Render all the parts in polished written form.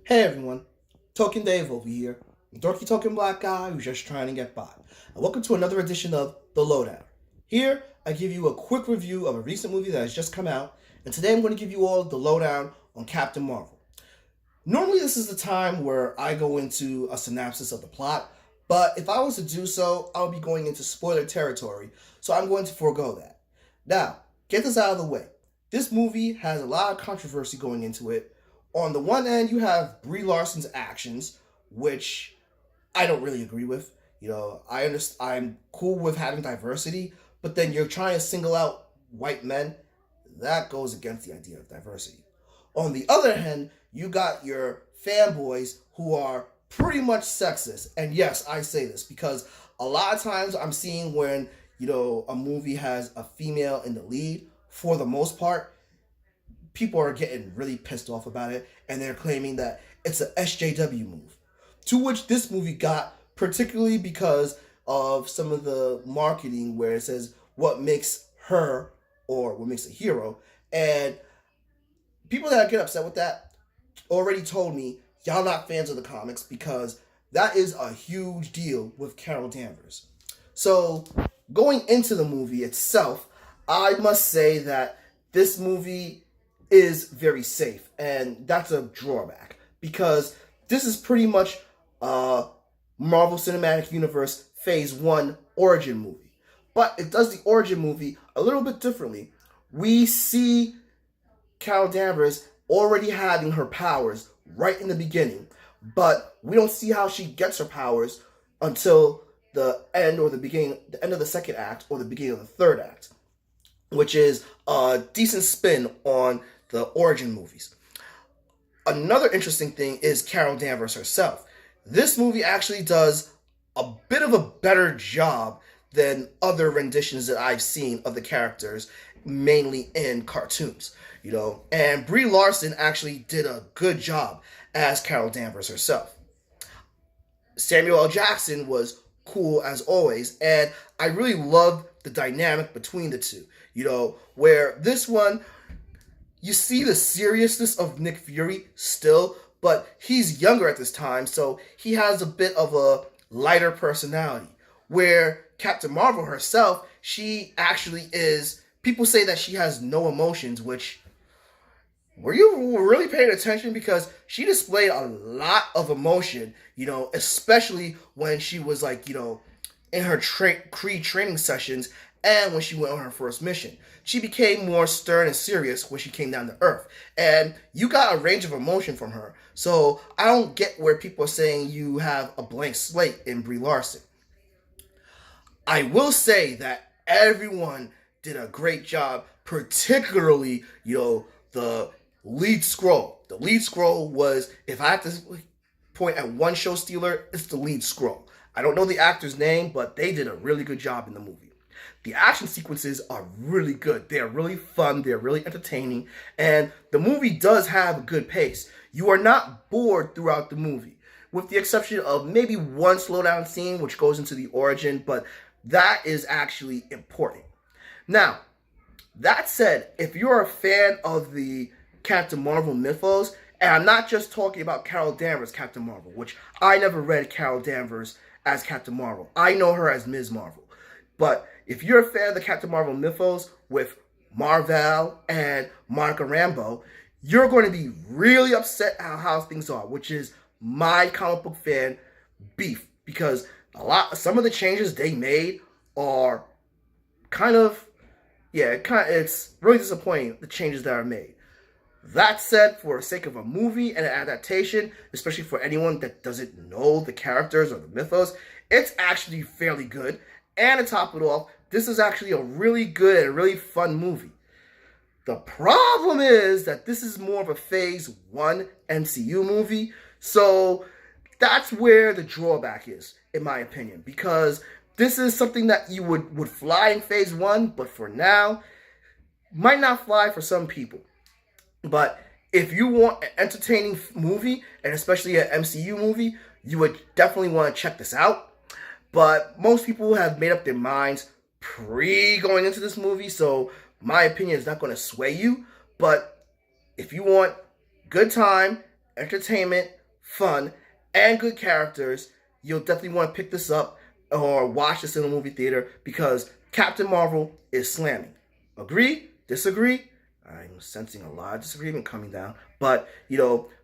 Hey everyone, Token Dave over here, dorky token black guy who's just trying to get by. And welcome to another edition of The Lowdown. Here, I give you a quick review of a recent movie that has just come out, and today I'm going to give you all the lowdown on Captain Marvel. Normally, this is the time where I go into a synopsis of the plot, but if I was to do so, I would be going into spoiler territory, so I'm going to forego that. Now, get this out of the way. This movie has a lot of controversy going into it. On the one end, you have Brie Larson's actions, which I don't really agree with. I understand. I'm cool with having diversity, but then you're trying to single out white men. That goes against the idea of diversity. On the other hand, you got your fanboys who are pretty much sexist. And yes, I say this because a lot of times I'm seeing when, a movie has a female in the lead, for the most part, people are getting really pissed off about it and they're claiming that it's a SJW move. To which this movie got, particularly because of some of the marketing where it says what makes her or what makes a hero. And people that get upset with that already told me y'all not fans of the comics because that is a huge deal with Carol Danvers. So, going into the movie itself, I must say that this movie is very safe, and that's a drawback because this is pretty much a Marvel Cinematic Universe Phase 1 origin movie. But it does the origin movie a little bit differently. We see Carol Danvers already having her powers right in the beginning, but we don't see how she gets her powers until the end or the end of the second act or the beginning of the third act, which is a decent spin on the origin movies. Another interesting thing is Carol Danvers herself. This movie actually does a bit of a better job than other renditions that I've seen of the characters, mainly in cartoons. And Brie Larson actually did a good job as Carol Danvers herself. Samuel L. Jackson was cool as always, and I really loved the dynamic between the two. Where this one, you see the seriousness of Nick Fury still, but he's younger at this time, so he has a bit of a lighter personality. Where Captain Marvel herself, she actually is. People say that she has no emotions, which were you really paying attention? Because she displayed a lot of emotion, especially when she was like, in her Kree training sessions and when she went on her first mission. She became more stern and serious when she came down to Earth. And you got a range of emotion from her. So I don't get where people are saying you have a blank slate in Brie Larson. I will say that everyone did a great job, particularly, the lead scroll. The lead scroll was, if I had to point at one show stealer, it's the lead scroll. I don't know the actor's name, but they did a really good job in the movie. The action sequences are really good. They're really fun. They're really entertaining. And the movie does have a good pace. You are not bored throughout the movie, with the exception of maybe one slowdown scene, which goes into the origin, but that is actually important. Now, that said, if you're a fan of the Captain Marvel mythos, and I'm not just talking about Carol Danvers Captain Marvel, which I never read Carol Danvers as Captain Marvel. I know her as Ms. Marvel. But if you're a fan of the Captain Marvel mythos with Marvel and Monica Rambeau, you're going to be really upset at how things are, which is my comic book fan beef, because some of the changes they made are kind of, it's really disappointing, the changes that are made. That said, for the sake of a movie and an adaptation, especially for anyone that doesn't know the characters or the mythos, it's actually fairly good. And to top it off, this is actually a really good and really fun movie. The problem is that this is more of a Phase 1 MCU movie, so that's where the drawback is, in my opinion, because this is something that you would fly in Phase 1, but for now, might not fly for some people. But if you want an entertaining movie, and especially an MCU movie, you would definitely want to check this out. But most people have made up their minds pre going into this movie, so my opinion is not going to sway you. But if you want good time entertainment, fun, and good characters, you'll definitely want to pick this up or watch this in a movie theater because Captain Marvel is slamming. Agree? Disagree? I'm sensing a lot of disagreement coming down. But,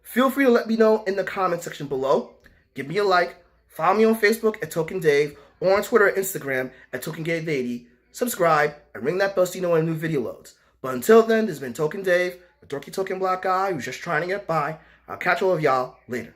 feel free to let me know in the comment section below. Give me a like. Follow me on Facebook at Token Dave or on Twitter and Instagram at TokenDave80. Subscribe and ring that bell so you know when a new video loads. But until then, this has been Token Dave, the dorky token black guy who's just trying to get by. I'll catch all of y'all later.